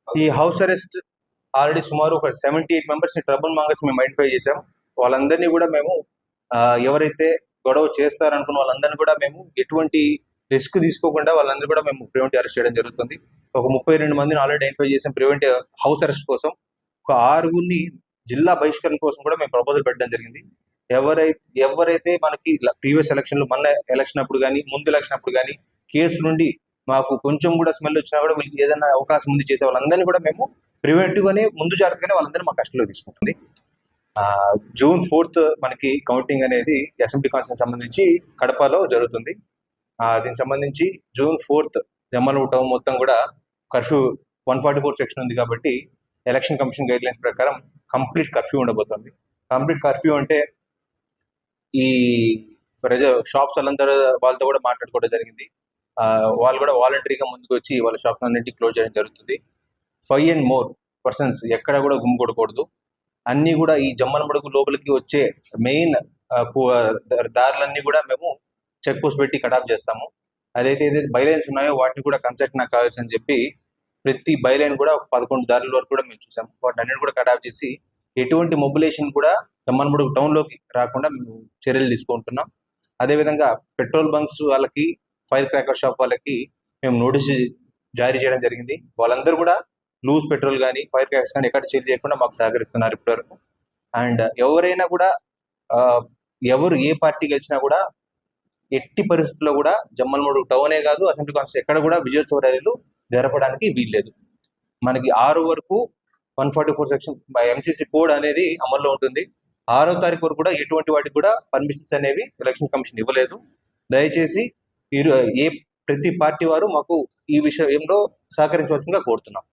ఈ house arrest already సుమారు ఒక 78 మెంబర్స్ ని ట్రబుల్ మాంగర్స్ మేము ఐడెంటిఫై చేసాం. వాళ్ళందరినీ కూడా మేము ఎవరైతే గొడవ చేస్తారనుకున్న వాళ్ళందరినీ కూడా మేము ఎటువంటి రిస్క్ తీసుకోకుండా వాళ్ళందరూ కూడా మేము ప్రివెంటివ్ అరెస్ట్ చేయడం జరుగుతుంది. ఒక 32 మందిని ఆల్రెడీ ఐడెంటిఫై చేసాం ప్రివెంటివ్ హౌస్ అరెస్ట్ కోసం. ఒక 6 జిల్లా బహిష్కరణ కోసం కూడా మేము ప్రపోజల్ పెట్టడం జరిగింది. ఎవరైతే మనకి ప్రీవియస్ ఎలక్షన్లు మన ఎలక్షన్ అప్పుడు కానీ ముందు ఎలక్షన్ అప్పుడు కానీ కేసు నుండి మాకు కొంచెం కూడా స్మెల్ వచ్చినా కూడా వీళ్ళకి ఏదైనా అవకాశం ఉంది చేసే వాళ్ళందరినీ కూడా మేము ప్రివెంటివ్ గానే ముందు జాగ్రత్తగానే వాళ్ళందరినీ మా కస్టడీలో తీసుకుంటుంది. June 4th మనకి కౌంటింగ్ అనేది అసెంబ్లీ కాన్స్టిట్యూన్సీ సంబంధించి కడపలో జరుగుతుంది. దీనికి సంబంధించి June 4th జమ్మలమడుగు టౌన్ మొత్తం కూడా కర్ఫ్యూ 144 సెక్షన్ ఉంది కాబట్టి ఎలక్షన్ కమిషన్ గైడ్ లైన్స్ ప్రకారం కంప్లీట్ కర్ఫ్యూ ఉండబోతుంది. కంప్లీట్ కర్ఫ్యూ అంటే ఈ షాప్స్ వాళ్ళతో కూడా మాట్లాడుకోవడం జరిగింది. వాళ్ళు కూడా వాలంటరీగా ముందుకు వచ్చి వాళ్ళ షాప్స్ అన్నింటినీ క్లోజ్ చేయడం జరుగుతుంది. 5 and more persons ఎక్కడ కూడా గుమ్మికూడకూడదు. అన్ని కూడా ఈ జమ్మలమడుగు లోపలికి వచ్చే మెయిన్ దారులన్నీ కూడా మేము చెక్ పోస్ట్ పెట్టి కటాఫ్ చేస్తాము. ఏదైతే బైలైన్స్ ఉన్నాయో వాటిని కూడా కన్సల్ట్ నాకు కావాల్సి అని చెప్పి ప్రతి బైలైన్ కూడా ఒక 11 దారుల వరకు కూడా మేము చూసాము. వాటిని అన్నిటి కూడా కటాఫ్ చేసి ఎటువంటి మొబిలేషన్ కూడా జమ్మలమడుగు టౌన్ లోకి రాకుండా మేము చర్యలు తీసుకుంటున్నాం. అదేవిధంగా పెట్రోల్ బంక్స్ వాళ్ళకి, ఫైర్ క్రాకర్ షాప్ వాళ్ళకి మేము నోటీస్ జారీ చేయడం జరిగింది. వాళ్ళందరూ కూడా లూజ్ పెట్రోల్ కానీ ఫైర్ క్రాకర్స్ కానీ ఎక్కడ సేల్ చేయకుండా మాకు సహకరిస్తున్నారు ఇప్పటివరకు. అండ్ ఎవరైనా కూడా ఎవరు ఏ పార్టీ గెలిచినా కూడా ఎట్టి పరిస్థితుల్లో కూడా జమ్మలమడుగు టౌనే కాదు అసెంబ్లీ కాన్స్టిట్యూన్సీ ఎక్కడ కూడా విజయోత్సవ ర్యాలీలు జరపడానికి వీల్లేదు. మనకి 6 వరకు 144 సెక్షన్ ఎంసీసీ కోడ్ అనేది అమల్లో ఉంటుంది. 6వ తారీఖు వరకు కూడా ఎటువంటి వాటికి కూడా పర్మిషన్స్ అనేవి ఎలక్షన్ కమిషన్ ఇవ్వలేదు. దయచేసి ప్రతి పార్టీ వారు మాకు ఈ విషయంలో సహకరించవలసిందిగా కోరుతున్నాం.